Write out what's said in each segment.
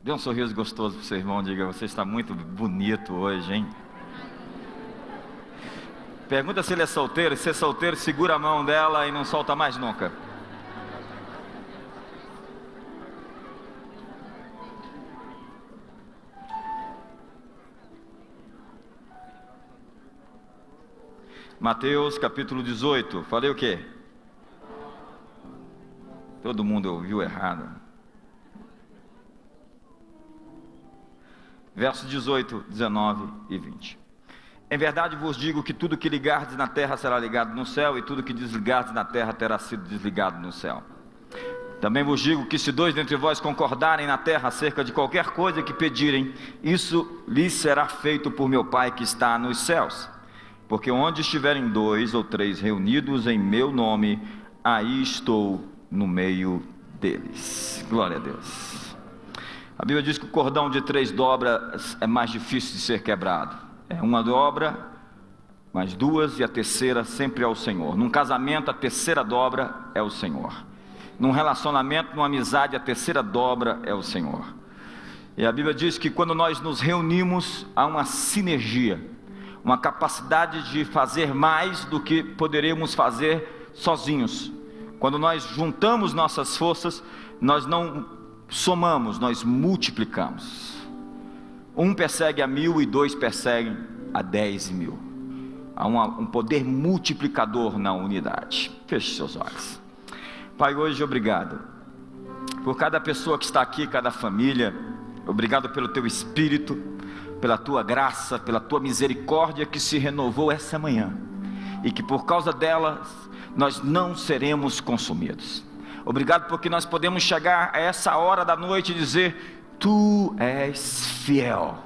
Dê um sorriso gostoso para o seu irmão, diga: você está muito bonito hoje, hein? Pergunta se ele é solteiro. Se é solteiro, segura a mão dela e não solta mais nunca. Mateus capítulo 18, falei o quê? Todo mundo ouviu errado. Versos 18, 19 e 20. Em verdade vos digo que tudo que ligardes na terra será ligado no céu, e tudo que desligardes na terra terá sido desligado no céu. Também vos digo que se dois dentre vós concordarem na terra acerca de qualquer coisa que pedirem, isso lhes será feito por meu Pai que está nos céus. Porque onde estiverem 2 ou 3 reunidos em meu nome, aí estou no meio deles. Glória a Deus. A Bíblia diz que o cordão de 3 dobras é mais difícil de ser quebrado. É uma dobra, mais 2, e a terceira sempre é o Senhor. Num casamento, a terceira dobra é o Senhor. Num relacionamento, numa amizade, a terceira dobra é o Senhor. E a Bíblia diz que quando nós nos reunimos, há uma sinergia, uma capacidade de fazer mais do que poderíamos fazer sozinhos. Quando nós juntamos nossas forças, nós não somamos, nós multiplicamos. 1 persegue a 1000 e 2 perseguem a 10.000. Há um poder multiplicador na unidade. Feche seus olhos. Pai, hoje obrigado por cada pessoa que está aqui, cada família. Obrigado pelo teu Espírito, pela tua graça, pela tua misericórdia que se renovou essa manhã, e que por causa delas nós não seremos consumidos. Obrigado porque nós podemos chegar a essa hora da noite e dizer: tu és fiel.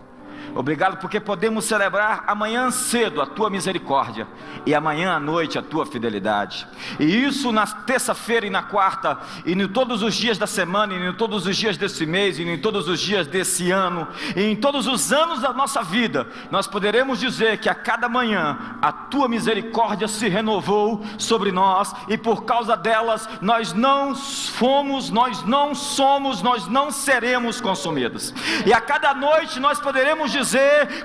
Obrigado porque podemos celebrar amanhã cedo a tua misericórdia, e amanhã à noite a tua fidelidade. E isso na terça-feira e na quarta, e em todos os dias da semana, e em todos os dias desse mês, e em todos os dias desse ano, e em todos os anos da nossa vida, nós poderemos dizer que a cada manhã a tua misericórdia se renovou sobre nós, e por causa delas nós não fomos, nós não somos, nós não seremos consumidos. E a cada noite nós poderemos dizer,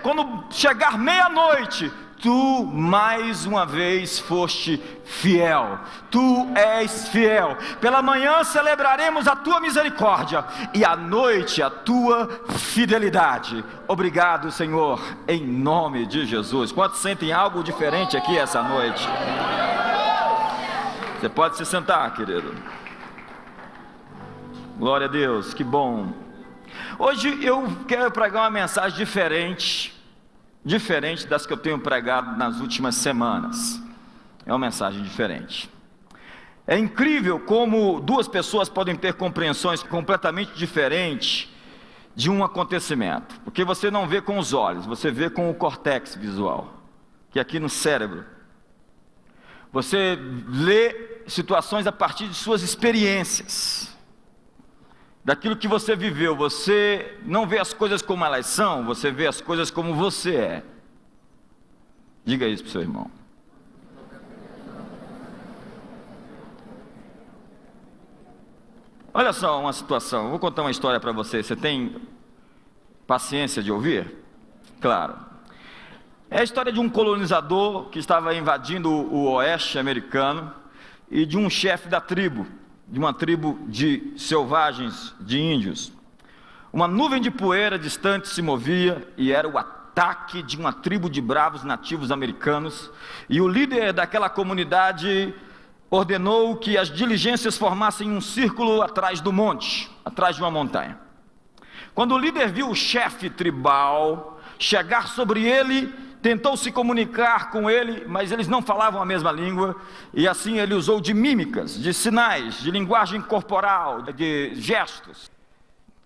quando chegar meia-noite: tu mais uma vez foste fiel. Tu és fiel. Pela manhã celebraremos a tua misericórdia, e à noite a tua fidelidade. Obrigado, Senhor, em nome de Jesus. Quantos sentem algo diferente aqui essa noite? Você pode se sentar, querido. Glória a Deus, que bom. Hoje eu quero pregar uma mensagem diferente das que eu tenho pregado nas últimas semanas. É uma mensagem diferente. É incrível como duas pessoas podem ter compreensões completamente diferentes de um acontecimento, porque você não vê com os olhos, você vê com o córtex visual, que é aqui no cérebro. Você lê situações a partir de suas experiências, daquilo que você viveu. Você não vê as coisas como elas são, você vê as coisas como você é. Diga isso para o seu irmão. Olha só uma situação, vou contar uma história para você. Você tem paciência de ouvir? Claro. É a história de um colonizador que estava invadindo o oeste americano, e de um chefe da tribo, de uma tribo de selvagens, de índios. Uma nuvem de poeira distante se movia, e era o ataque de uma tribo de bravos nativos americanos, e o líder daquela comunidade ordenou que as diligências formassem um círculo atrás do monte, atrás de uma montanha. Quando o líder viu o chefe tribal chegar sobre ele, tentou se comunicar com ele, mas eles não falavam a mesma língua, e assim ele usou de mímicas, de sinais, de linguagem corporal, de gestos.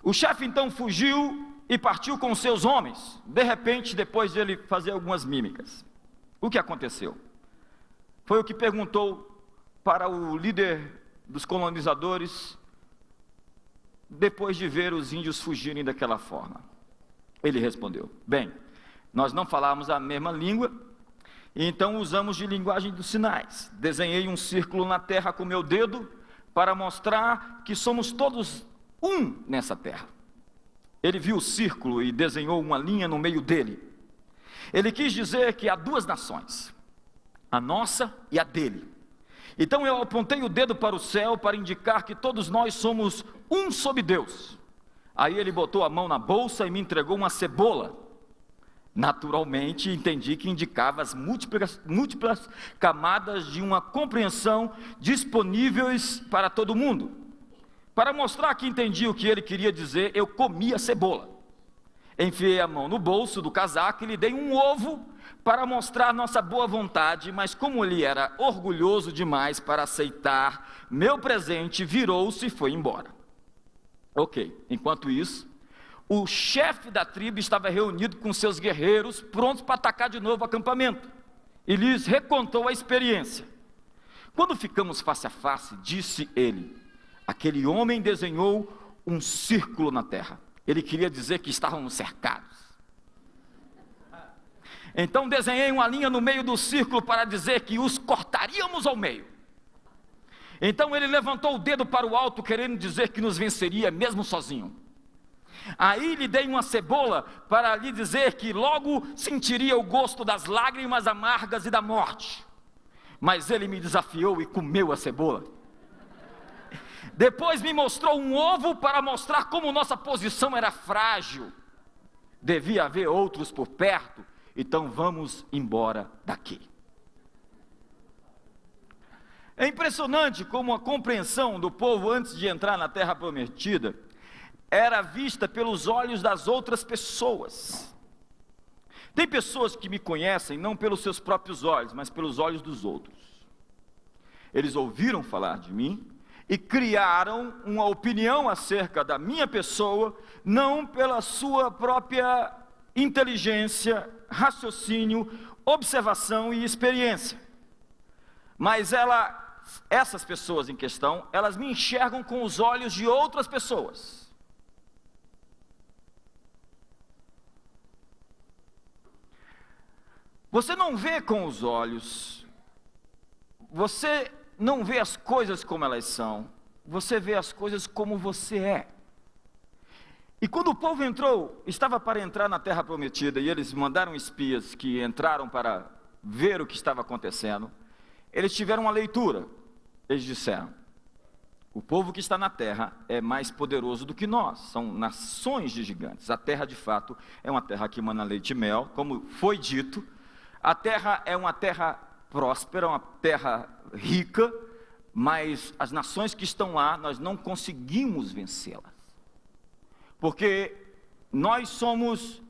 O chefe então fugiu e partiu com seus homens, de repente, depois de ele fazer algumas mímicas. O que aconteceu? Foi o que perguntou para o líder dos colonizadores, depois de ver os índios fugirem daquela forma. Ele respondeu: bem, nós não falávamos a mesma língua, então usamos de linguagem dos sinais. Desenhei um círculo na terra com meu dedo, para mostrar que somos todos um nessa terra. ele viu o círculo e desenhou uma linha no meio dele. Ele quis dizer que há duas nações, a nossa e a dele. Então eu apontei o dedo para o céu para indicar que todos nós somos um sob Deus. Aí ele botou a mão na bolsa e me entregou uma cebola. Naturalmente entendi que indicava as múltiplas camadas de uma compreensão disponíveis para todo mundo. Para mostrar que entendi o que ele queria dizer, eu comi a cebola. Enfiei a mão no bolso do casaco e lhe dei um ovo para mostrar nossa boa vontade, mas como ele era orgulhoso demais para aceitar meu presente, virou-se e foi embora. Ok, enquanto isso, o chefe da tribo estava reunido com seus guerreiros, prontos para atacar de novo o acampamento, e lhes recontou a experiência. Quando ficamos face a face, disse ele, aquele homem desenhou um círculo na terra. Ele queria dizer que estávamos cercados. Então desenhei uma linha no meio do círculo para dizer que os cortaríamos ao meio. Então ele levantou o dedo para o alto, querendo dizer que nos venceria mesmo sozinho. Aí lhe dei uma cebola para lhe dizer que logo sentiria o gosto das lágrimas amargas e da morte. Mas ele me desafiou e comeu a cebola. Depois me mostrou um ovo para mostrar como nossa posição era frágil. Devia haver outros por perto, então vamos embora daqui. É impressionante como a compreensão do povo antes de entrar na terra prometida era vista pelos olhos das outras pessoas. Tem pessoas que me conhecem não pelos seus próprios olhos, mas pelos olhos dos outros. Eles ouviram falar de mim e criaram uma opinião acerca da minha pessoa, não pela sua própria inteligência, raciocínio, observação e experiência. Mas essas pessoas em questão, elas me enxergam com os olhos de outras pessoas. Você não vê com os olhos, você não vê as coisas como elas são, você vê as coisas como você é. E quando o povo estava para entrar na terra prometida, e eles mandaram espias que entraram para ver o que estava acontecendo, eles tiveram uma leitura. Eles disseram, o povo que está na terra é mais poderoso do que nós, são nações de gigantes. A terra de fato é uma terra que emana leite e mel, como foi dito. A terra é uma terra próspera, uma terra rica, mas as nações que estão lá, nós não conseguimos vencê-las. Porque nós somos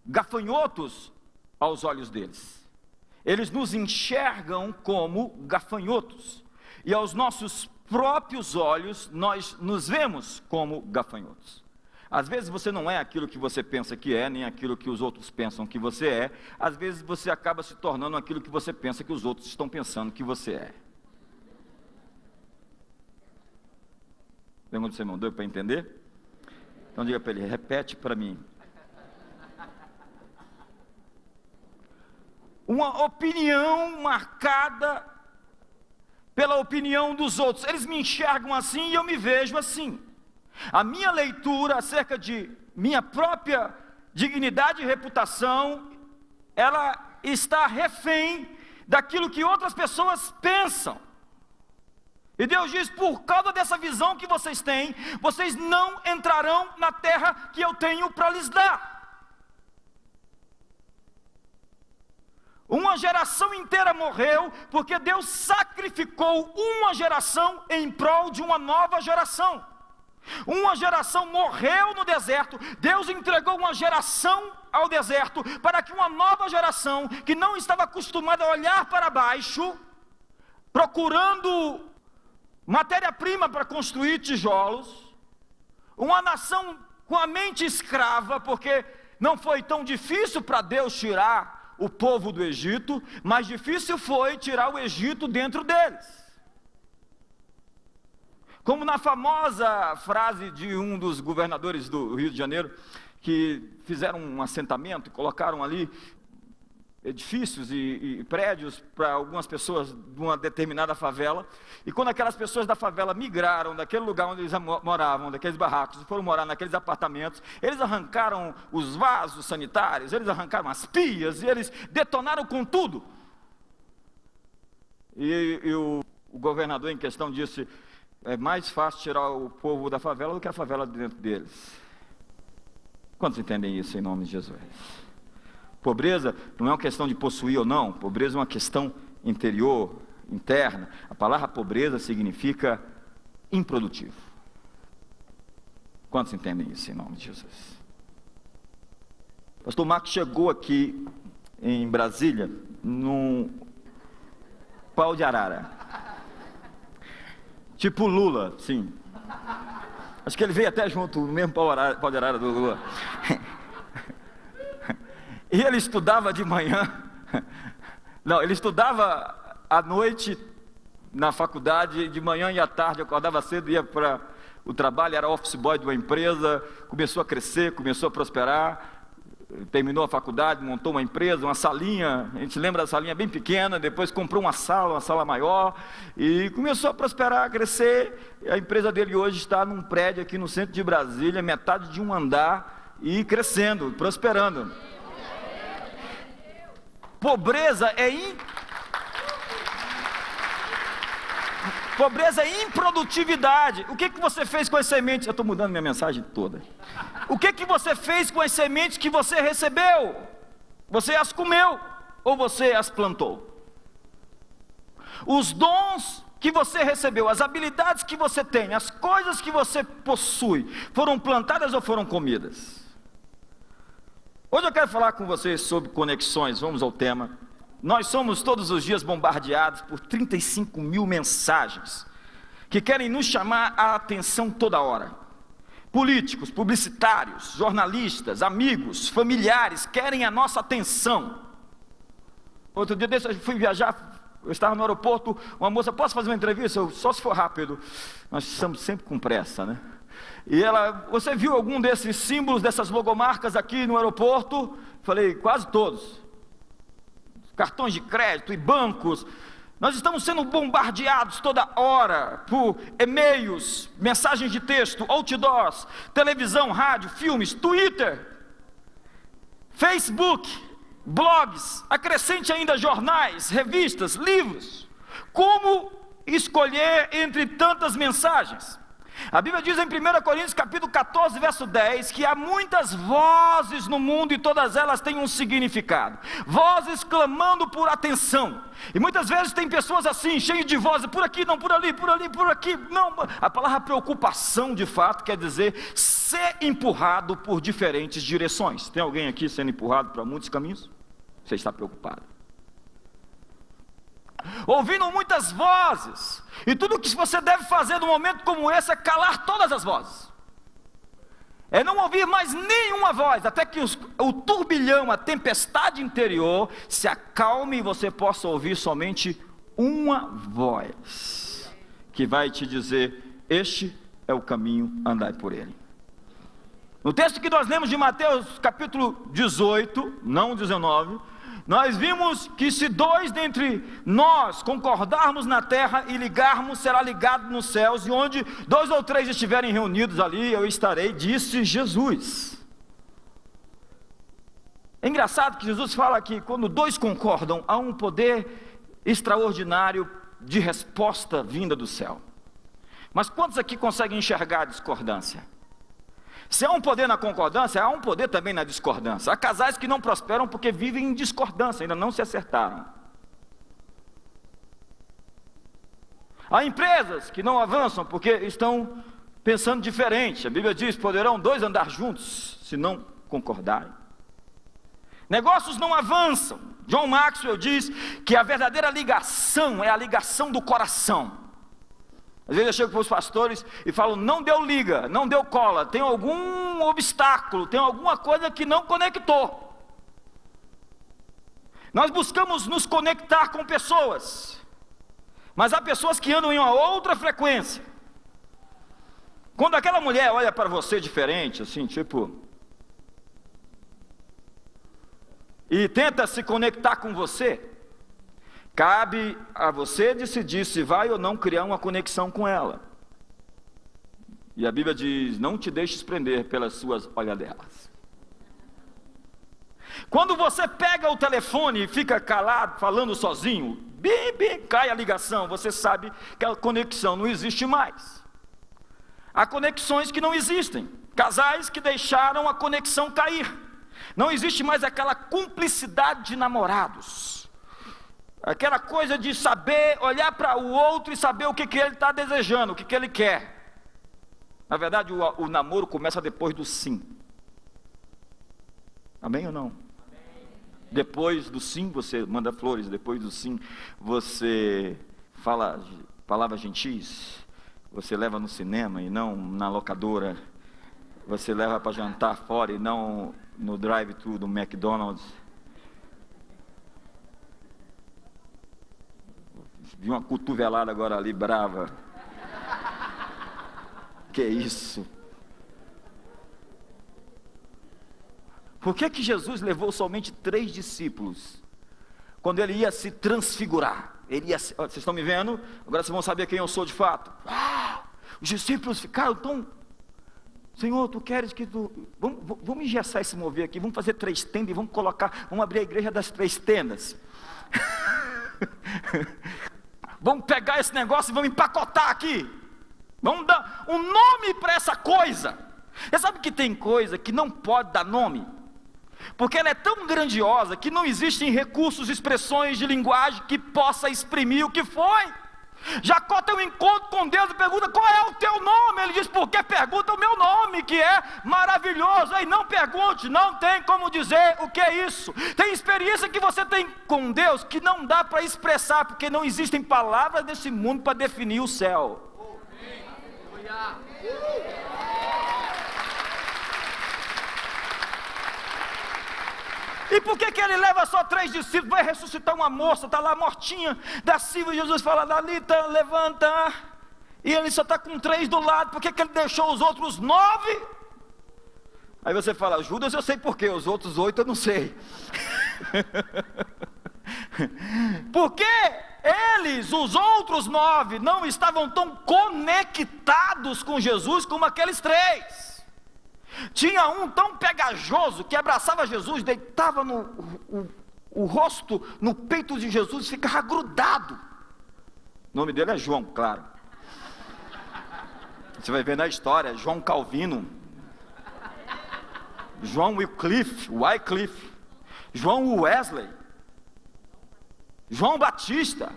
gafanhotos aos olhos deles. Eles nos enxergam como gafanhotos. E aos nossos próprios olhos, nós nos vemos como gafanhotos. Às vezes você não é aquilo que você pensa que é, nem aquilo que os outros pensam que você é. Às vezes você acaba se tornando aquilo que você pensa que os outros estão pensando que você é. Pergunta você mandou para entender? Então diga para ele, repete para mim. Uma opinião marcada pela opinião dos outros. Eles me enxergam assim e eu me vejo assim. A minha leitura acerca de minha própria dignidade e reputação, ela está refém daquilo que outras pessoas pensam. E Deus diz, por causa dessa visão que vocês têm, vocês não entrarão na terra que eu tenho para lhes dar. Uma geração inteira morreu, porque Deus sacrificou uma geração em prol de uma nova geração. Uma geração morreu no deserto, Deus entregou uma geração ao deserto, para que uma nova geração, que não estava acostumada a olhar para baixo, procurando matéria-prima para construir tijolos, uma nação com a mente escrava, porque não foi tão difícil para Deus tirar o povo do Egito, mas difícil foi tirar o Egito dentro deles. Como na famosa frase de um dos governadores do Rio de Janeiro, que fizeram um assentamento, colocaram ali edifícios e prédios para algumas pessoas de uma determinada favela, e quando aquelas pessoas da favela migraram daquele lugar onde eles moravam, daqueles barracos, e foram morar naqueles apartamentos, eles arrancaram os vasos sanitários, eles arrancaram as pias, e eles detonaram com tudo. E o governador em questão disse: é mais fácil tirar o povo da favela do que a favela de dentro deles. Quantos entendem isso em nome de Jesus? Pobreza não é uma questão de possuir ou não, pobreza é uma questão interior, interna. A palavra pobreza significa improdutivo. Quantos entendem isso em nome de Jesus? Pastor Marcos chegou aqui em Brasília num pau de arara, tipo Lula, sim. Acho que ele veio até junto, no mesmo pau de arara do Lula. E ele estudava de manhã, não, ele estudava à noite na faculdade, de manhã e à tarde, acordava cedo, ia para o trabalho, era office boy de uma empresa, começou a crescer, começou a prosperar, terminou a faculdade, montou uma empresa, uma salinha, a gente lembra da salinha bem pequena, depois comprou uma sala maior, e começou a prosperar, a crescer. A empresa dele hoje está num prédio aqui no centro de Brasília, metade de um andar, e crescendo, prosperando. Pobreza é improdutividade. O que você fez com as sementes? Eu estou mudando minha mensagem toda. O que você fez com as sementes que você recebeu? Você as comeu ou você as plantou? Os dons que você recebeu, as habilidades que você tem, as coisas que você possui, foram plantadas ou foram comidas? Hoje eu quero falar com vocês sobre conexões. Vamos ao tema. Nós somos todos os dias bombardeados por 35 mil mensagens que querem nos chamar a atenção toda hora. Políticos, publicitários, jornalistas, amigos, familiares querem a nossa atenção. Outro dia desse eu fui viajar, eu estava no aeroporto, uma moça: posso fazer uma entrevista? Só se for rápido. Nós estamos sempre com pressa, né? E ela: você viu algum desses símbolos, dessas logomarcas aqui no aeroporto? Falei: quase todos. Cartões de crédito e bancos. Nós estamos sendo bombardeados toda hora por e-mails, mensagens de texto, outdoors, televisão, rádio, filmes, Twitter, Facebook, blogs, acrescente ainda jornais, revistas, livros. Como escolher entre tantas mensagens? A Bíblia diz em 1 Coríntios capítulo 14, verso 10, que há muitas vozes no mundo e todas elas têm um significado. Vozes clamando por atenção. E muitas vezes tem pessoas assim, cheias de vozes, por aqui, não, por ali, por ali, por aqui. Não, a palavra preocupação, de fato, quer dizer ser empurrado por diferentes direções. Tem alguém aqui sendo empurrado para muitos caminhos? Você está preocupado. Ouvindo muitas vozes, e tudo o que você deve fazer num momento como esse é calar todas as vozes, é não ouvir mais nenhuma voz, até que o turbilhão, a tempestade interior se acalme e você possa ouvir somente uma voz, que vai te dizer: este é o caminho, andai por ele. No texto que nós lemos de Mateus capítulo 18, não 19, nós vimos que se dois dentre nós concordarmos na terra e ligarmos, será ligado nos céus, e onde 2 ou 3 estiverem reunidos ali, eu estarei, disse Jesus. É engraçado que Jesus fala que quando 2 concordam, há um poder extraordinário de resposta vinda do céu. Mas quantos aqui conseguem enxergar a discordância? Se há um poder na concordância, há um poder também na discordância. Há casais que não prosperam porque vivem em discordância, ainda não se acertaram. Há empresas que não avançam porque estão pensando diferente. A Bíblia diz: poderão 2 andar juntos se não concordarem. Negócios não avançam. John Maxwell diz que a verdadeira ligação é a ligação do coração. Às vezes eu chego para os pastores e falo: não deu liga, não deu cola, tem algum obstáculo, tem alguma coisa que não conectou. Nós buscamos nos conectar com pessoas, mas há pessoas que andam em uma outra frequência. Quando aquela mulher olha para você diferente, assim, tipo, e tenta se conectar com você, cabe a você decidir se vai ou não criar uma conexão com ela. E a Bíblia diz: não te deixes prender pelas suas olhadelas. Quando você pega o telefone e fica calado, falando sozinho, bim, bim, cai a ligação, você sabe que a conexão não existe mais. Há conexões que não existem, casais que deixaram a conexão cair. Não existe mais aquela cumplicidade de namorados, aquela coisa de saber olhar para o outro e saber o que ele está desejando, o que ele quer. Na verdade, o namoro começa depois do sim. Amém ou não? Depois do sim você manda flores, depois do sim você fala palavras gentis, você leva no cinema e não na locadora, você leva para jantar fora e não no drive-thru do McDonald's. Vi uma cotovelada agora ali, brava. Que isso? Por que Jesus levou somente 3 discípulos? Quando ele ia se transfigurar, vocês estão me vendo? Agora vocês vão saber quem eu sou de fato. Os discípulos ficaram tão: Senhor, tu queres que tu... Vamos engessar esse mover aqui, vamos fazer 3 tendas e vamos abrir a igreja das 3 tendas. Vamos pegar esse negócio e vamos empacotar aqui. Vamos dar um nome para essa coisa. Você sabe que tem coisa que não pode dar nome? Porque ela é tão grandiosa que não existem recursos, expressões de linguagem que possa exprimir o que foi. Jacó tem um encontro com Deus e pergunta: qual é o teu nome? Ele diz: porque pergunta o meu nome, que é maravilhoso. Aí não pergunte, não tem como dizer o que é isso. Tem experiência que você tem com Deus que não dá para expressar, porque não existem palavras nesse mundo para definir o céu. E por que ele leva só 3 discípulos? Vai ressuscitar uma moça, está lá mortinha da Silva, e Jesus fala: Dalita, levanta. E ele só está com 3 do lado. Por que ele deixou os outros 9? Aí você fala: Judas, eu sei por quê, os outros 8 eu não sei. Porque eles, os outros 9, não estavam tão conectados com Jesus como aqueles 3. Tinha um tão pegajoso que abraçava Jesus, deitava o rosto no peito de Jesus e ficava grudado. O nome dele é João, claro. Você vai ver na história: João Calvino, João Wycliffe, João Wesley, João Batista.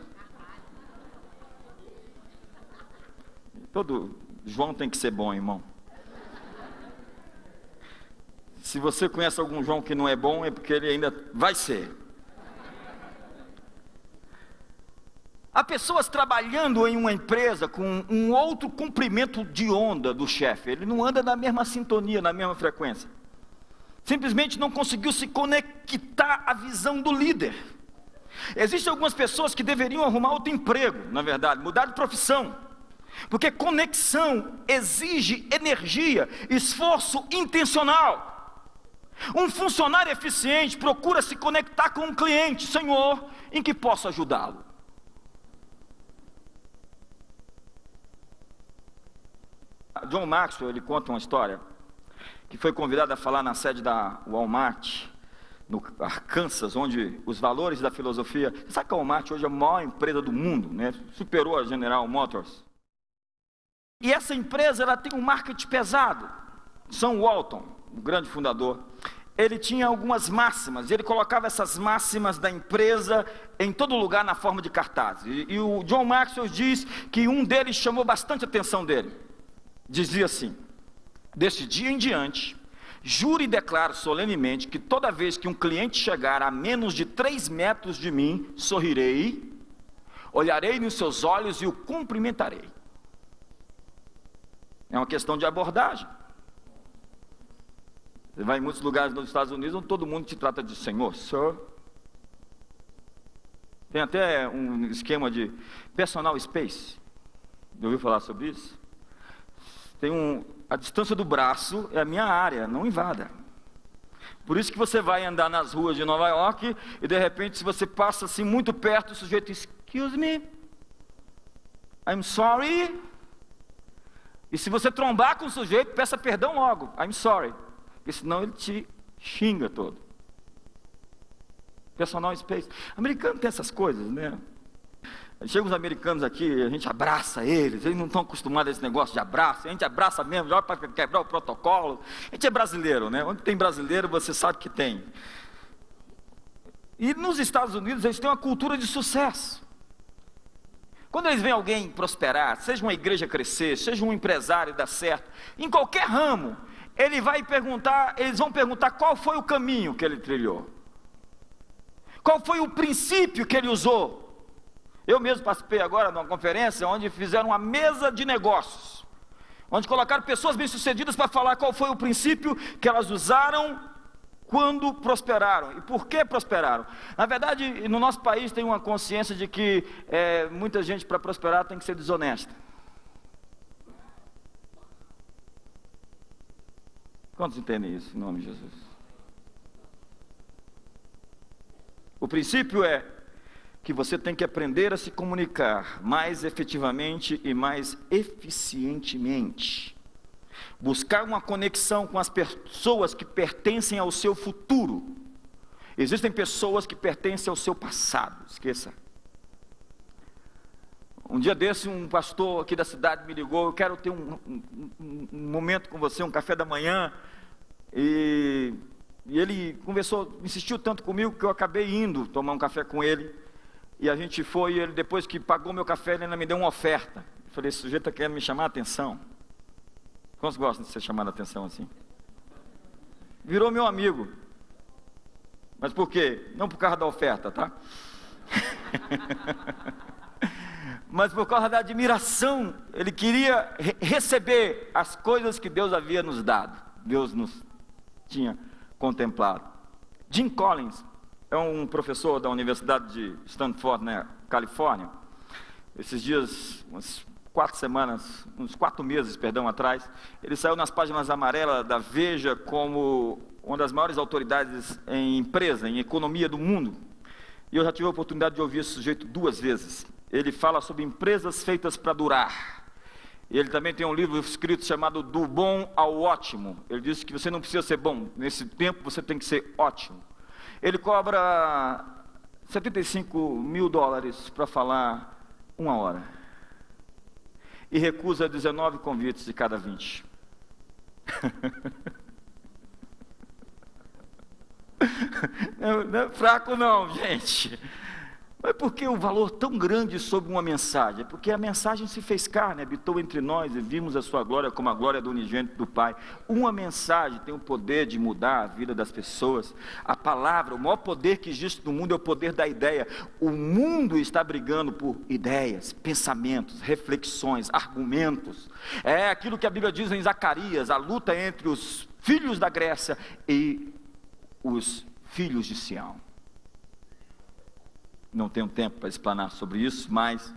Todo João tem que ser bom, irmão. Se você conhece algum João que não é bom, é porque ele ainda vai ser. Há pessoas trabalhando em uma empresa com um outro comprimento de onda do chefe. Ele não anda na mesma sintonia, na mesma frequência. Simplesmente não conseguiu se conectar à visão do líder. Existem algumas pessoas que deveriam arrumar outro emprego, na verdade, mudar de profissão. Porque conexão exige energia, esforço intencional. Um funcionário eficiente procura se conectar com um cliente: Senhor, em que posso ajudá-lo? John Maxwell, ele conta uma história, que foi convidado a falar na sede da Walmart, no Arkansas, onde os valores da filosofia... Você sabe que a Walmart hoje é a maior empresa do mundo, né? Superou a General Motors. E essa empresa, ela tem um marketing pesado. Sam Walton, o grande fundador, ele tinha algumas máximas, e ele colocava essas máximas da empresa em todo lugar na forma de cartaz. E o John Maxwell diz que um deles chamou bastante a atenção dele. Dizia assim: desse dia em diante, juro e declaro solenemente que toda vez que um cliente chegar a menos de 3 metros de mim, sorrirei, olharei nos seus olhos e o cumprimentarei. É uma questão de abordagem. Você vai em muitos lugares nos Estados Unidos onde todo mundo te trata de senhor, sir. Tem até um esquema de personal space. Já ouviu falar sobre isso? A distância do braço é a minha área, não invada. Por isso que você vai andar nas ruas de Nova York e de repente, se você passa assim muito perto, o sujeito diz: excuse me, I'm sorry. E se você trombar com o sujeito, peça perdão logo, I'm sorry, porque senão ele te xinga todo. Personal space. Americano tem essas coisas, né? Chegam os americanos aqui, a gente abraça eles não estão acostumados a esse negócio de abraço, a gente abraça mesmo, já para quebrar o protocolo. A gente é brasileiro, né? Onde tem brasileiro, você sabe que tem. E nos Estados Unidos, eles têm uma cultura de sucesso. Quando eles veem alguém prosperar, seja uma igreja crescer, seja um empresário dar certo, em qualquer ramo, eles vão perguntar qual foi o caminho que ele trilhou. Qual foi o princípio que ele usou? Eu mesmo participei agora de uma conferência onde fizeram uma mesa de negócios, onde colocaram pessoas bem-sucedidas para falar qual foi o princípio que elas usaram quando prosperaram e por que prosperaram. Na verdade, no nosso país tem uma consciência de que muita gente para prosperar tem que ser desonesta. Quantos entendem isso em nome de Jesus? O princípio é que você tem que aprender a se comunicar mais efetivamente e mais eficientemente. Buscar uma conexão com as pessoas que pertencem ao seu futuro. Existem pessoas que pertencem ao seu passado, esqueça. Um dia desse, um pastor aqui da cidade me ligou: eu quero ter um momento com você, um café da manhã. E ele conversou, insistiu tanto comigo que eu acabei indo tomar um café com ele. E a gente foi, e ele, depois que pagou meu café, ele ainda me deu uma oferta. Eu falei: esse sujeito está querendo me chamar a atenção. Quantos gostam de ser chamado a atenção assim? Virou meu amigo. Mas por quê? Não por causa da oferta, tá? Mas por causa da admiração. Ele queria receber as coisas que Deus havia nos dado. Deus nos tinha contemplado. Jim Collins é um professor da Universidade de Stanford, na Califórnia. Esses dias, uns 4 meses atrás, ele saiu nas páginas amarelas da Veja como uma das maiores autoridades em empresa, em economia do mundo. E eu já tive a oportunidade de ouvir esse sujeito 2 vezes. Ele fala sobre empresas feitas para durar. Ele também tem um livro escrito chamado Do Bom ao Ótimo. Ele diz que você não precisa ser bom, nesse tempo você tem que ser ótimo. Ele cobra $75 mil para falar 1 hora. E recusa 19 convites de cada 20. Não é fraco não, gente. Mas por que um valor tão grande sobre uma mensagem? Porque a mensagem se fez carne, habitou entre nós e vimos a sua glória como a glória do unigênito do Pai. Uma mensagem tem o poder de mudar a vida das pessoas. A palavra, o maior poder que existe no mundo é o poder da ideia. O mundo está brigando por ideias, pensamentos, reflexões, argumentos. É aquilo que a Bíblia diz em Zacarias, a luta entre os filhos da Grécia e os filhos de Sião. Não tenho tempo para explanar sobre isso, mas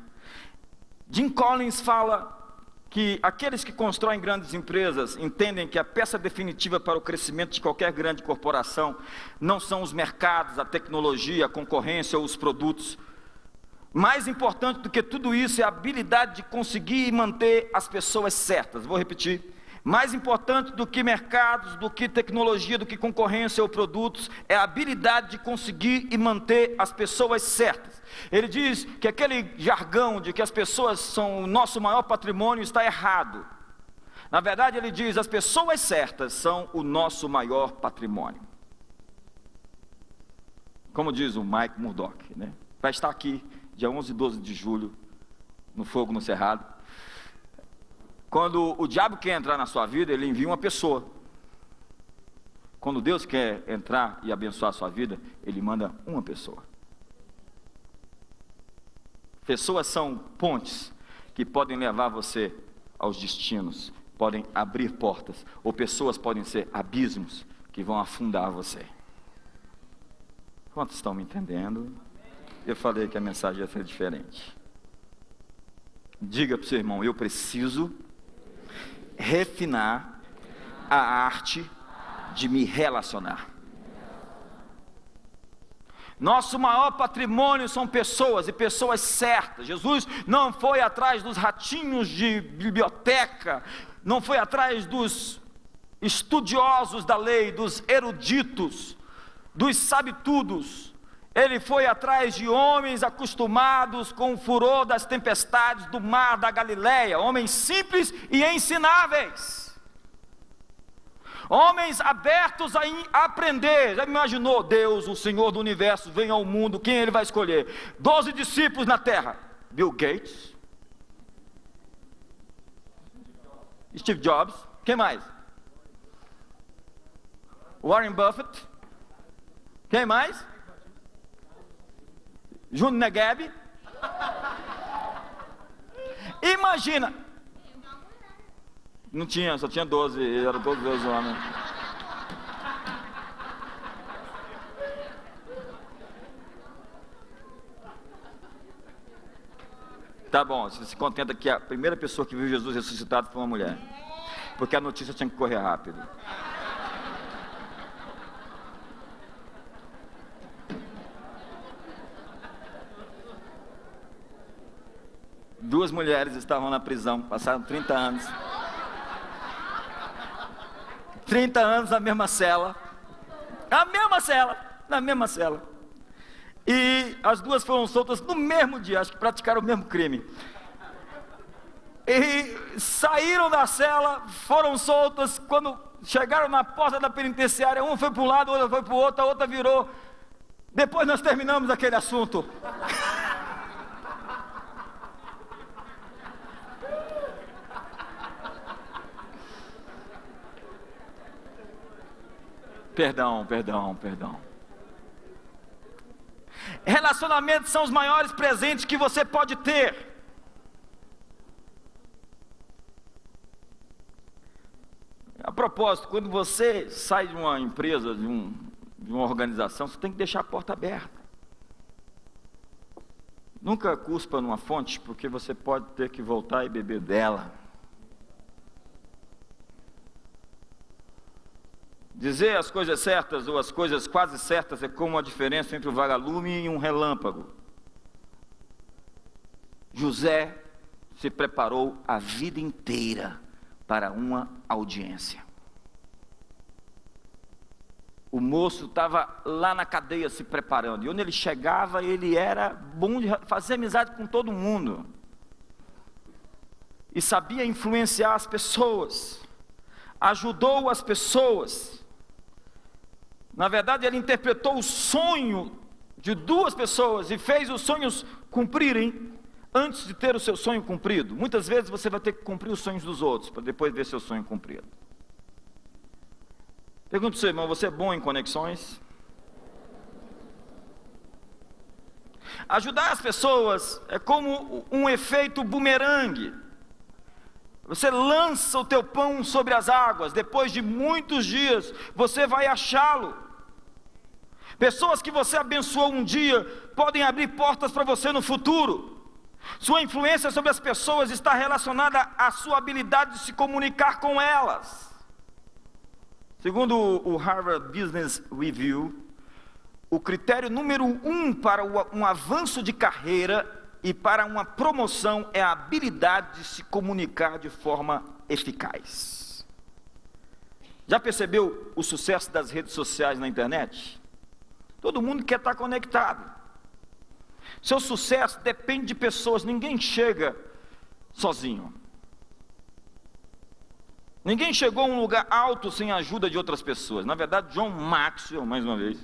Jim Collins fala que aqueles que constroem grandes empresas entendem que a peça definitiva para o crescimento de qualquer grande corporação não são os mercados, a tecnologia, a concorrência ou os produtos. Mais importante do que tudo isso é a habilidade de conseguir e manter as pessoas certas. Vou repetir. Mais importante do que mercados, do que tecnologia, do que concorrência ou produtos, é a habilidade de conseguir e manter as pessoas certas. Ele diz que aquele jargão de que as pessoas são o nosso maior patrimônio está errado. Na verdade, ele diz: as pessoas certas são o nosso maior patrimônio. Como diz o Mike Murdock, né? Vai estar aqui dia 11 e 12 de julho, no Fogo no Cerrado. Quando o diabo quer entrar na sua vida, ele envia uma pessoa. Quando Deus quer entrar e abençoar a sua vida, ele manda uma pessoa. Pessoas são pontes que podem levar você aos destinos, podem abrir portas, ou pessoas podem ser abismos que vão afundar você. Quantos estão me entendendo? Eu falei que a mensagem ia ser diferente. Diga para o seu irmão: eu preciso refinar a arte de me relacionar. Nosso maior patrimônio são pessoas, e pessoas certas. Jesus não foi atrás dos ratinhos de biblioteca, não foi atrás dos estudiosos da lei, dos eruditos, dos sabe-tudos. Ele foi atrás de homens acostumados com o furor das tempestades do mar da Galileia, homens simples e ensináveis. Homens abertos a aprender. Já imaginou Deus, o Senhor do universo, vem ao mundo, quem Ele vai escolher? 12 discípulos na terra. Bill Gates, Steve Jobs, quem mais? Warren Buffett, quem mais? Júnior Negueb. Imagina. Não tinha, só tinha 12, eram todos 12 homens. Tá bom, você se contenta que a primeira pessoa que viu Jesus ressuscitado foi uma mulher, porque a notícia tinha que correr rápido. Duas mulheres estavam na prisão, passaram 30 anos. 30 anos na mesma cela. Na mesma cela. E as duas foram soltas no mesmo dia, acho que praticaram o mesmo crime. E saíram da cela, foram soltas. Quando chegaram na porta da penitenciária, uma foi para um lado, outra foi para o outro, a outra virou. Depois nós terminamos aquele assunto. Perdão. Relacionamentos são os maiores presentes que você pode ter. A propósito, quando você sai de uma empresa, de uma organização, você tem que deixar a porta aberta. Nunca cuspa numa fonte, porque você pode ter que voltar e beber dela. Dizer as coisas certas ou as coisas quase certas é como a diferença entre um vagalume e um relâmpago. José se preparou a vida inteira para uma audiência. O moço estava lá na cadeia se preparando, e onde ele chegava, ele era bom de fazer amizade com todo mundo, e sabia influenciar as pessoas, ajudou as pessoas. Na verdade, ele interpretou o sonho de duas pessoas e fez os sonhos cumprirem antes de ter o seu sonho cumprido. Muitas vezes você vai ter que cumprir os sonhos dos outros para depois ver seu sonho cumprido. Pergunto para o seu irmão, você é bom em conexões? Ajudar as pessoas é como um efeito bumerangue. Você lança o teu pão sobre as águas, depois de muitos dias você vai achá-lo. Pessoas que você abençoou um dia podem abrir portas para você no futuro. Sua influência sobre as pessoas está relacionada à sua habilidade de se comunicar com elas. Segundo o Harvard Business Review, o critério número 1 para um avanço de carreira e para uma promoção é a habilidade de se comunicar de forma eficaz. Já percebeu o sucesso das redes sociais na internet? Todo mundo quer estar conectado. Seu sucesso depende de pessoas, ninguém chega sozinho. Ninguém chegou a um lugar alto sem a ajuda de outras pessoas. Na verdade, John Maxwell, mais uma vez,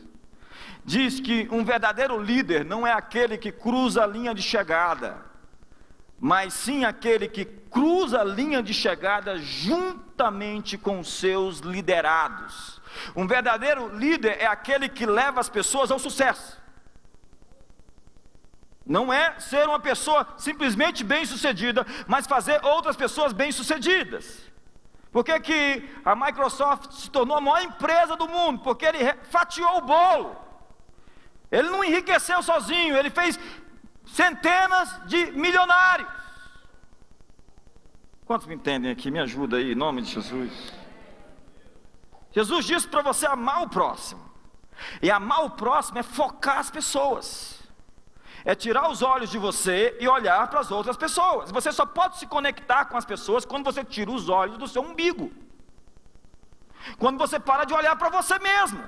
diz que um verdadeiro líder não é aquele que cruza a linha de chegada, mas sim aquele que cruza a linha de chegada juntamente com os seus liderados. Um verdadeiro líder é aquele que leva as pessoas ao sucesso. Não é ser uma pessoa simplesmente bem-sucedida, mas fazer outras pessoas bem-sucedidas. Por que que a Microsoft se tornou a maior empresa do mundo? Porque ele fatiou o bolo. Ele não enriqueceu sozinho, ele fez centenas de milionários. Quantos me entendem aqui? Me ajuda aí, em nome de Jesus. Jesus disse para você amar o próximo. E amar o próximo é focar as pessoas. É tirar os olhos de você e olhar para as outras pessoas. Você só pode se conectar com as pessoas quando você tira os olhos do seu umbigo. Quando você para de olhar para você mesmo.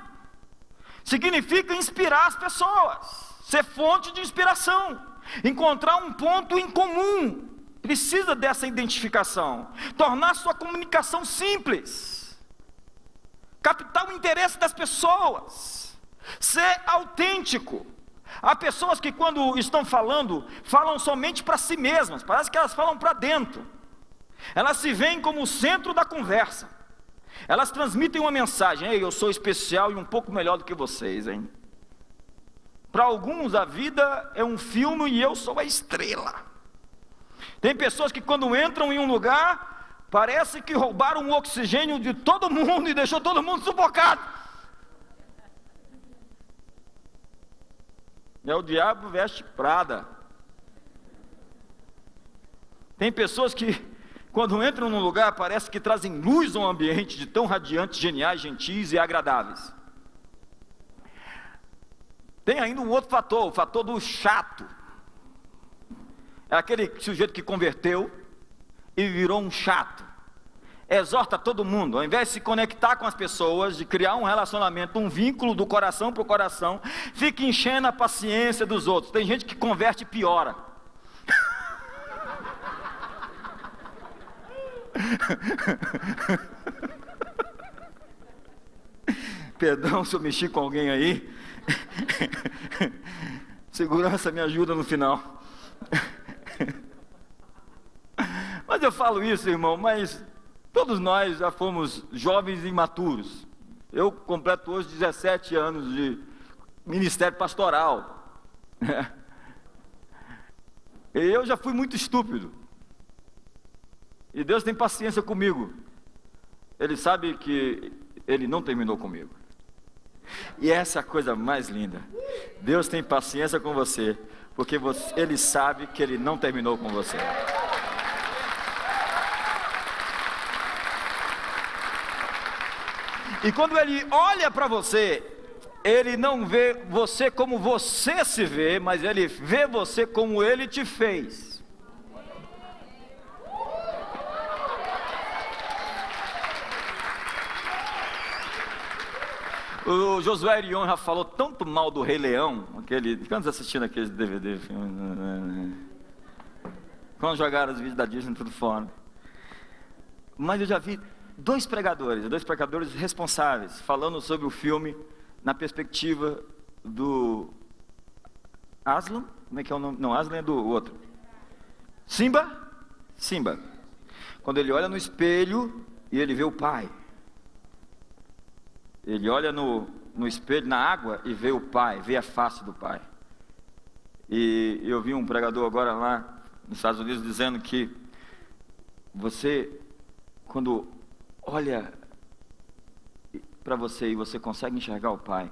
Significa inspirar as pessoas, ser fonte de inspiração, encontrar um ponto em comum. Precisa dessa identificação, tornar sua comunicação simples, captar o interesse das pessoas, ser autêntico. Há pessoas que quando estão falando, falam somente para si mesmas, parece que elas falam para dentro. Elas se veem como o centro da conversa. Elas transmitem uma mensagem: ei, eu sou especial e um pouco melhor do que vocês, hein? Para alguns a vida é um filme e eu sou a estrela. Tem pessoas que quando entram em um lugar, parece que roubaram o oxigênio de todo mundo e deixou todo mundo sufocado. É o diabo veste Prada. Tem pessoas que quando entram num lugar, parece que trazem luz ao ambiente, de tão radiantes, geniais, gentis e agradáveis. Tem ainda um outro fator, o fator do chato. É aquele sujeito que converteu e virou um chato. Exorta todo mundo, ao invés de se conectar com as pessoas, de criar um relacionamento, um vínculo do coração para o coração, fica enchendo a paciência dos outros. Tem gente que converte e piora. Perdão se eu mexi com alguém aí. Segurança me ajuda no final. Mas eu falo isso, irmão, mas todos nós já fomos jovens e imaturos. Eu completo hoje 17 anos de ministério pastoral. E eu já fui muito estúpido. E Deus tem paciência comigo. Ele sabe que Ele não terminou comigo. E essa é a coisa mais linda. Deus tem paciência com você, porque Ele sabe que Ele não terminou com você. E quando Ele olha para você, Ele não vê você como você se vê, mas Ele vê você como Ele te fez. O Josué Erion já falou tanto mal do Rei Leão, quantos assistindo aqueles DVD? Quando jogaram os vídeos da Disney, tudo fora. Mas eu já vi dois pregadores responsáveis, falando sobre o filme na perspectiva do Aslan. Como é que é o nome? Não, Aslan é do outro. Simba. Quando ele olha no espelho e ele vê o pai. Ele olha no espelho, na água, e vê o pai, vê a face do pai. E eu vi um pregador agora lá nos Estados Unidos dizendo que você, quando olha para você e você consegue enxergar o pai,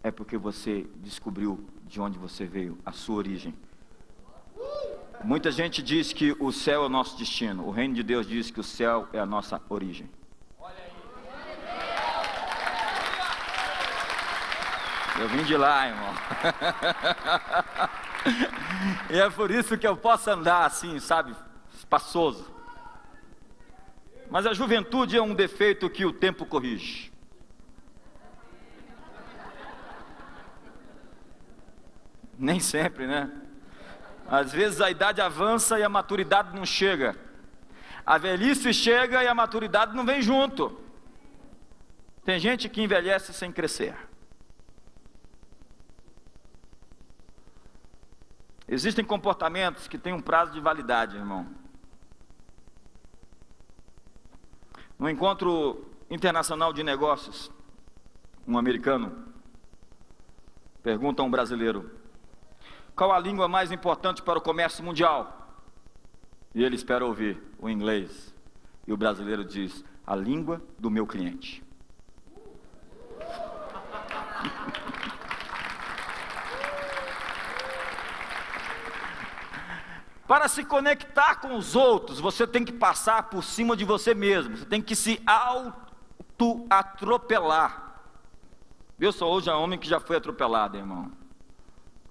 é porque você descobriu de onde você veio, a sua origem. Muita gente diz que o céu é o nosso destino. O reino de Deus diz que o céu é a nossa origem. Eu vim de lá, irmão. E é por isso que eu posso andar assim, sabe, espaçoso. Mas a juventude é um defeito que o tempo corrige. Nem sempre, né? Às vezes a idade avança e a maturidade não chega. A velhice chega e a maturidade não vem junto. Tem gente que envelhece sem crescer. Existem comportamentos que têm um prazo de validade, irmão. No encontro internacional de negócios, um americano pergunta a um brasileiro: qual a língua mais importante para o comércio mundial? E ele espera ouvir o inglês. E o brasileiro diz: a língua do meu cliente. Para se conectar com os outros, você tem que passar por cima de você mesmo. Você tem que se auto-atropelar. Deus só usa homem que já foi atropelado, irmão.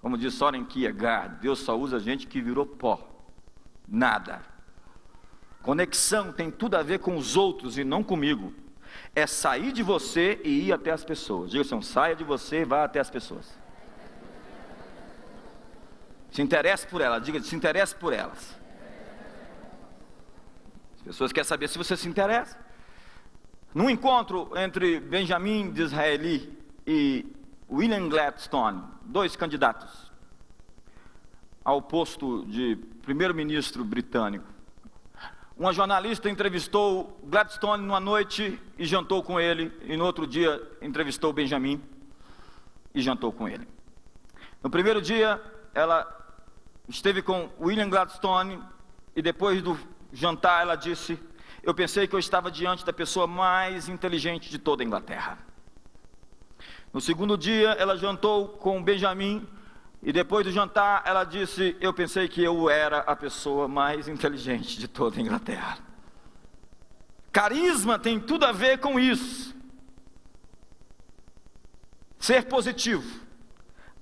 Como diz Soren Kierkegaard, Deus só usa gente que virou pó. Nada. Conexão tem tudo a ver com os outros e não comigo. É sair de você e ir até as pessoas. Diga assim, saia de você e vá até as pessoas. Se interesse por elas, diga, se interesse por elas. As pessoas querem saber se você se interessa. Num encontro entre Benjamin Disraeli e William Gladstone, 2 candidatos ao posto de primeiro-ministro britânico, uma jornalista entrevistou Gladstone numa noite e jantou com ele, e no outro dia entrevistou Benjamin e jantou com ele. No primeiro dia, ela esteve com William Gladstone e depois do jantar ela disse: eu pensei que eu estava diante da pessoa mais inteligente de toda a Inglaterra. No segundo dia, ela jantou com Benjamin e depois do jantar ela disse: eu pensei que eu era a pessoa mais inteligente de toda a Inglaterra. Carisma tem tudo a ver com isso. Ser positivo,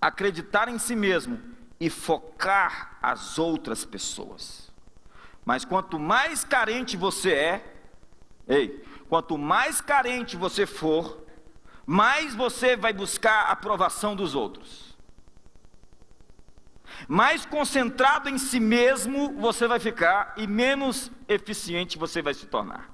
acreditar em si mesmo e focar as outras pessoas. Mas quanto mais carente você quanto mais carente você for, mais você vai buscar a aprovação dos outros. Mais concentrado em si mesmo você vai ficar e menos eficiente você vai se tornar.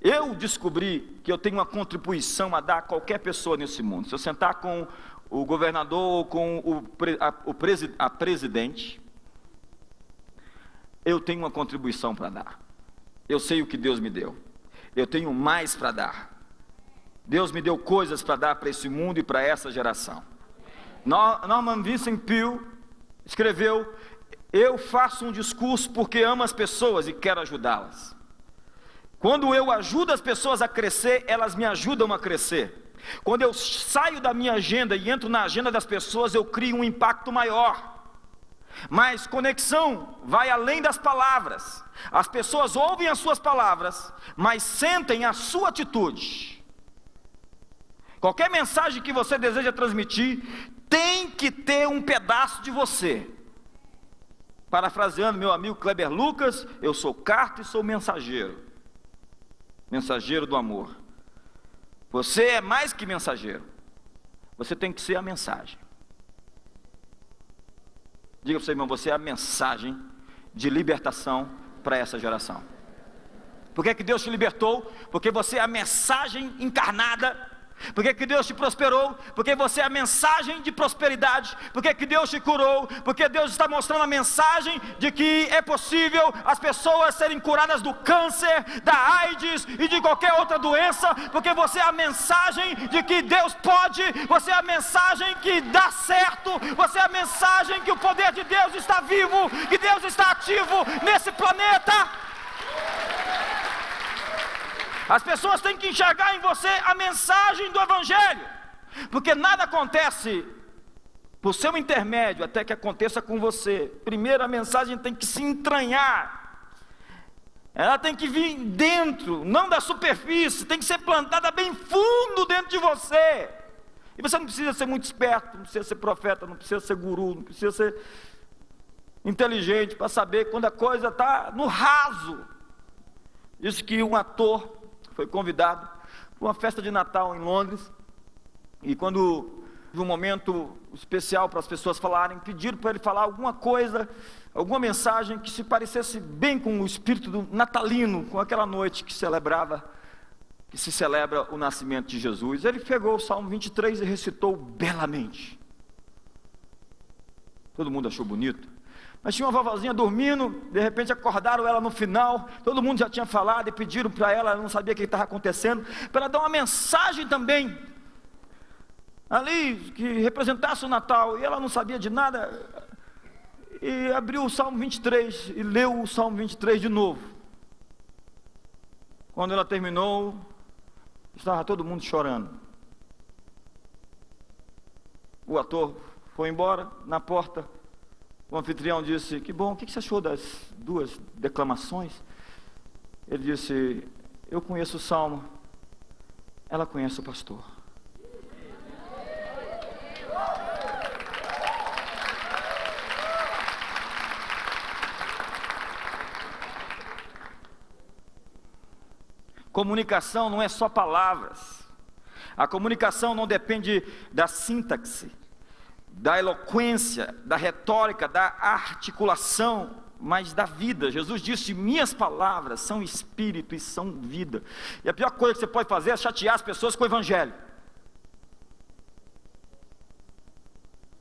Eu descobri que eu tenho uma contribuição a dar a qualquer pessoa nesse mundo. Se eu sentar com o governador ou com a presidente, eu tenho uma contribuição para dar. Eu sei o que Deus me deu. Eu tenho mais para dar. Deus me deu coisas para dar para esse mundo e para essa geração. Norman Vincent Peale escreveu: eu faço um discurso porque amo as pessoas e quero ajudá-las. Quando eu ajudo as pessoas a crescer, elas me ajudam a crescer. Quando eu saio da minha agenda e entro na agenda das pessoas, eu crio um impacto maior. Mas conexão vai além das palavras. As pessoas ouvem as suas palavras, mas sentem a sua atitude. Qualquer mensagem que você deseja transmitir tem que ter um pedaço de você. Parafraseando meu amigo Kleber Lucas, eu sou carta e sou mensageiro. Mensageiro do amor. Você é mais que mensageiro. Você tem que ser a mensagem. Diga para o seu irmão, você é a mensagem de libertação para essa geração. Por que Deus te libertou? Porque você é a mensagem encarnada. Por que Deus te prosperou? Porque você é a mensagem de prosperidade. Por que Deus te curou? Porque Deus está mostrando a mensagem de que é possível as pessoas serem curadas do câncer, da AIDS e de qualquer outra doença. Porque você é a mensagem de que Deus pode. Você é a mensagem que dá certo. Você é a mensagem que o poder de Deus está vivo, que Deus está ativo nesse planeta. As pessoas têm que enxergar em você a mensagem do Evangelho, porque nada acontece por seu intermédio até que aconteça com você. Primeiro a mensagem tem que se entranhar, ela tem que vir dentro, não da superfície, tem que ser plantada bem fundo dentro de você. E você não precisa ser muito esperto, não precisa ser profeta, não precisa ser guru, não precisa ser inteligente para saber quando a coisa está no raso. Diz que um ator foi convidado para uma festa de Natal em Londres, e quando de um momento especial para as pessoas falarem, pediram para ele falar alguma coisa, alguma mensagem que se parecesse bem com o espírito do natalino, com aquela noite que se celebra o nascimento de Jesus. Ele pegou o Salmo 23 e recitou belamente. Todo mundo achou bonito. Mas tinha uma vovozinha dormindo, de repente acordaram ela no final, todo mundo já tinha falado e pediram para ela não sabia o que estava acontecendo, para ela dar uma mensagem também, ali, que representasse o Natal, e ela não sabia de nada, e abriu o Salmo 23, e leu o Salmo 23 de novo. Quando ela terminou, estava todo mundo chorando. O ator foi embora, na porta, o anfitrião disse: que bom, o que você achou das 2 declamações? Ele disse: eu conheço o Salmo, ela conhece o pastor. Comunicação não é só palavras. A comunicação não depende da sintaxe, da eloquência, da retórica, da articulação, mas da vida. Jesus disse: minhas palavras são espírito e são vida. E a pior coisa que você pode fazer é chatear as pessoas com o evangelho.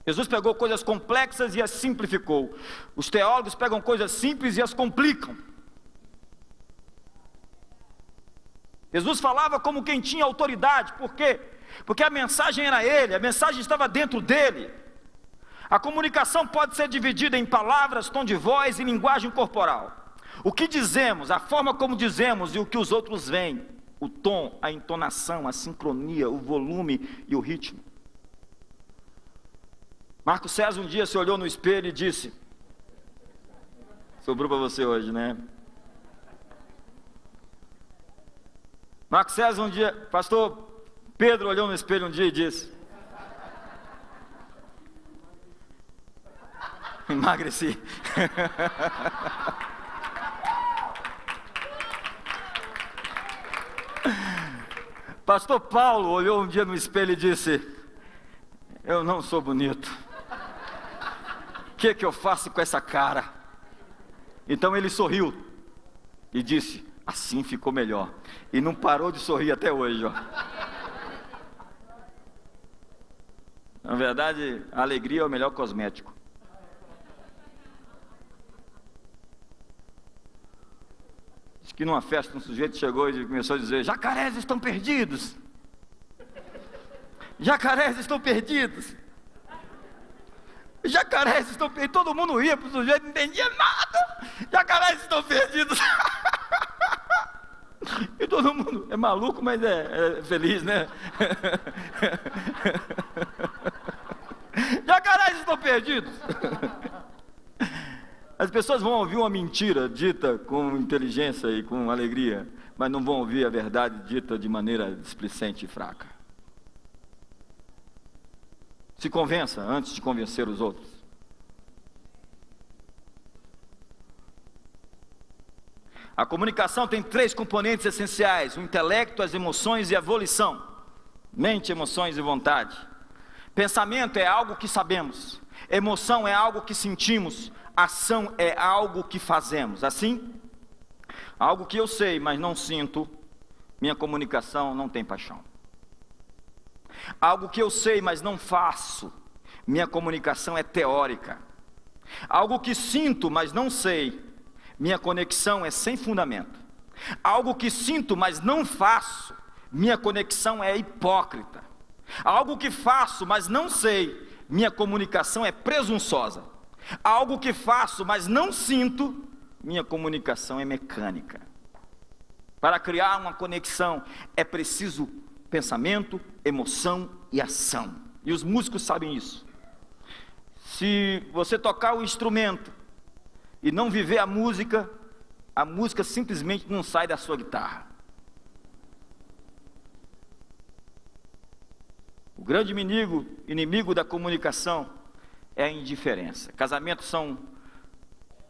Jesus pegou coisas complexas e as simplificou. Os teólogos pegam coisas simples e as complicam. Jesus falava como quem tinha autoridade. Por quê? Porque a mensagem era ele, a mensagem estava dentro dele. A comunicação pode ser dividida em palavras, tom de voz e linguagem corporal. O que dizemos, a forma como dizemos e o que os outros veem. O tom, a entonação, a sincronia, o volume e o ritmo. Marco César um dia se olhou no espelho e disse: sobrou para você hoje, né? Marco César um dia, pastor Pedro olhou no espelho um dia e disse: emagreci. Pastor Paulo olhou um dia no espelho e disse: eu não sou bonito. O que eu faço com essa cara? Então ele sorriu e disse: assim ficou melhor. E não parou de sorrir até hoje, ó. Na verdade, a alegria é o melhor cosmético. Diz que numa festa um sujeito chegou e começou a dizer: jacarés estão perdidos. Jacarés estão perdidos. Jacarés estão perdidos. Todo mundo ria para o sujeito, não entendia nada. Jacarés estão perdidos. E todo mundo é maluco, mas é feliz, né? Jacarés estão perdidos. As pessoas vão ouvir uma mentira dita com inteligência e com alegria, mas não vão ouvir a verdade dita de maneira displicente e fraca. Se convença antes de convencer os outros. A comunicação tem 3 componentes essenciais: o intelecto, as emoções e a volição. Mente, emoções e vontade. Pensamento é algo que sabemos. Emoção é algo que sentimos. Ação é algo que fazemos. Assim, algo que eu sei, mas não sinto, minha comunicação não tem paixão. Algo que eu sei, mas não faço, minha comunicação é teórica. Algo que sinto, mas não sei, minha conexão é sem fundamento. Algo que sinto, mas não faço, minha conexão é hipócrita. Algo que faço, mas não sei, minha comunicação é presunçosa. Algo que faço, mas não sinto, minha comunicação é mecânica. Para criar uma conexão é preciso pensamento, emoção e ação. E os músicos sabem isso. Se você tocar o instrumento e não viver a música simplesmente não sai da sua guitarra. O grande inimigo da comunicação é a indiferença. Casamentos são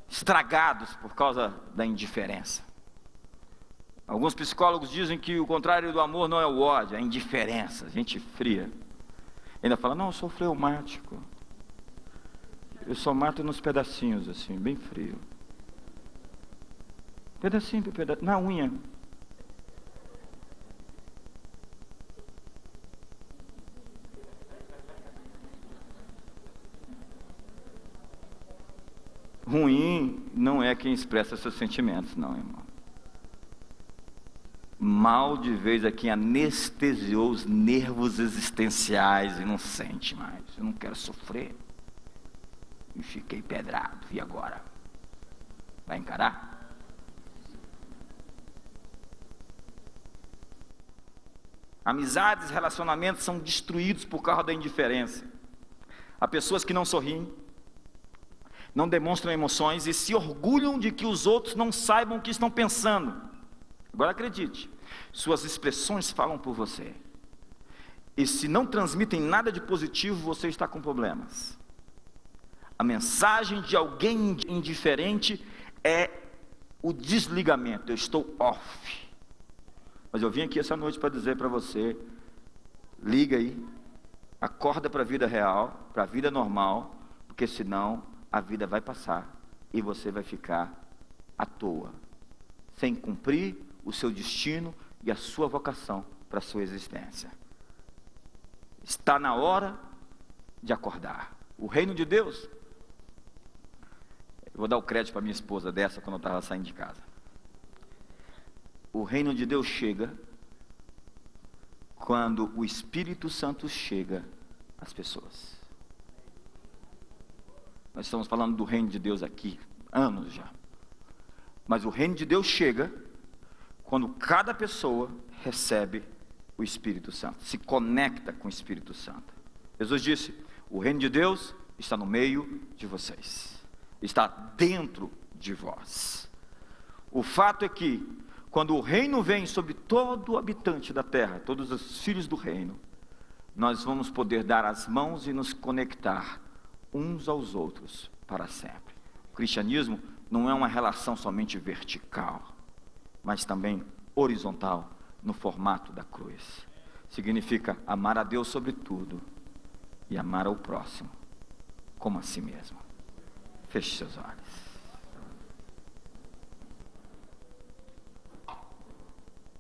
estragados por causa da indiferença. Alguns psicólogos dizem que o contrário do amor não é o ódio, é a indiferença, gente fria. Ainda fala: não, eu sou fleumático. Eu só mato nos pedacinhos, assim, bem frio. Pedacinho por pedacinho, na unha. Ruim não é quem expressa seus sentimentos, não, irmão. Mal de vez é quem anestesiou os nervos existenciais e não sente mais. Eu não quero sofrer. E fiquei pedrado. E agora? Vai encarar? Amizades e relacionamentos são destruídos por causa da indiferença. Há pessoas que não sorriem, não demonstram emoções e se orgulham de que os outros não saibam o que estão pensando. Agora acredite, suas expressões falam por você. E se não transmitem nada de positivo, você está com problemas. A mensagem de alguém indiferente é o desligamento. Eu estou off. Mas eu vim aqui essa noite para dizer para você, liga aí, acorda para a vida real, para a vida normal, porque senão a vida vai passar e você vai ficar à toa, sem cumprir o seu destino e a sua vocação para a sua existência. Está na hora de acordar. O reino de Deus, eu vou dar o crédito para minha esposa dessa quando eu estava saindo de casa. O reino de Deus chega quando o Espírito Santo chega às pessoas. Nós estamos falando do reino de Deus aqui, anos já. Mas o reino de Deus chega quando cada pessoa recebe o Espírito Santo, se conecta com o Espírito Santo. Jesus disse, o reino de Deus está no meio de vocês, está dentro de vós. O fato é que, quando o reino vem sobre todo habitante da terra, todos os filhos do reino, nós vamos poder dar as mãos e nos conectar uns aos outros para sempre. O cristianismo não é uma relação somente vertical, mas também horizontal, no formato da cruz. Significa amar a Deus sobre tudo e amar ao próximo como a si mesmo. Feche seus olhos.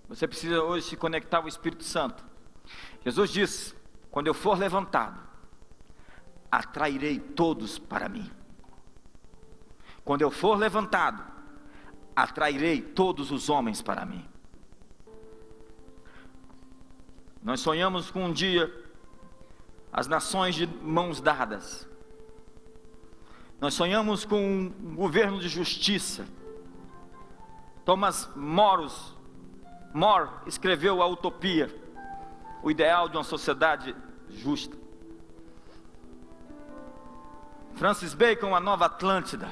Você precisa hoje se conectar ao Espírito Santo. Jesus disse, quando eu for levantado, atrairei todos para mim. Quando eu for levantado, atrairei todos os homens para mim. Nós sonhamos com um dia as nações de mãos dadas. Nós sonhamos com um governo de justiça. Thomas More escreveu a Utopia, o ideal de uma sociedade justa. Francis Bacon, a Nova Atlântida,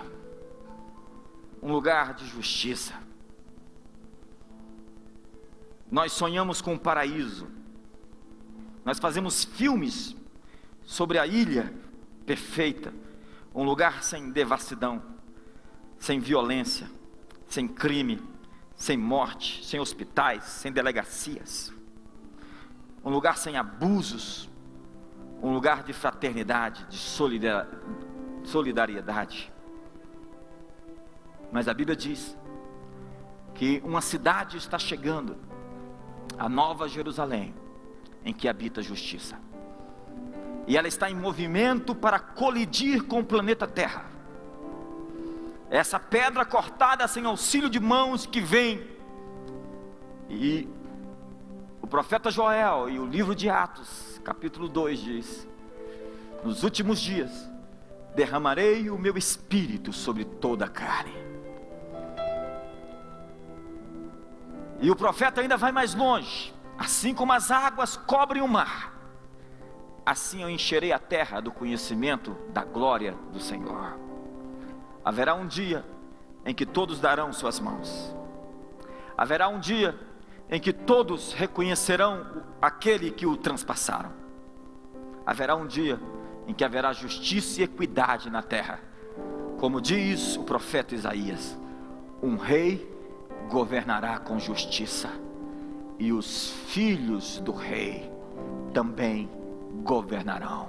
um lugar de justiça. Nós sonhamos com um paraíso. Nós fazemos filmes sobre a ilha perfeita, um lugar sem devassidão, sem violência, sem crime, sem morte, sem hospitais, sem delegacias, um lugar sem abusos, um lugar de fraternidade, de solidariedade. Mas a Bíblia diz que uma cidade está chegando, a Nova Jerusalém, em que habita a justiça, e ela está em movimento para colidir com o planeta Terra. Essa pedra cortada sem auxílio de mãos que vem, e o profeta Joel e o livro de Atos, capítulo 2 diz, nos últimos dias derramarei o meu espírito sobre toda a carne. E o profeta ainda vai mais longe, assim como as águas cobrem o mar, assim eu encherei a terra do conhecimento da glória do Senhor. Haverá um dia em que todos darão suas mãos. Haverá um dia em que todos reconhecerão aquele que o transpassaram. Haverá um dia em que haverá justiça e equidade na terra. Como diz o profeta Isaías, um rei governará com justiça, e os filhos do rei também governarão.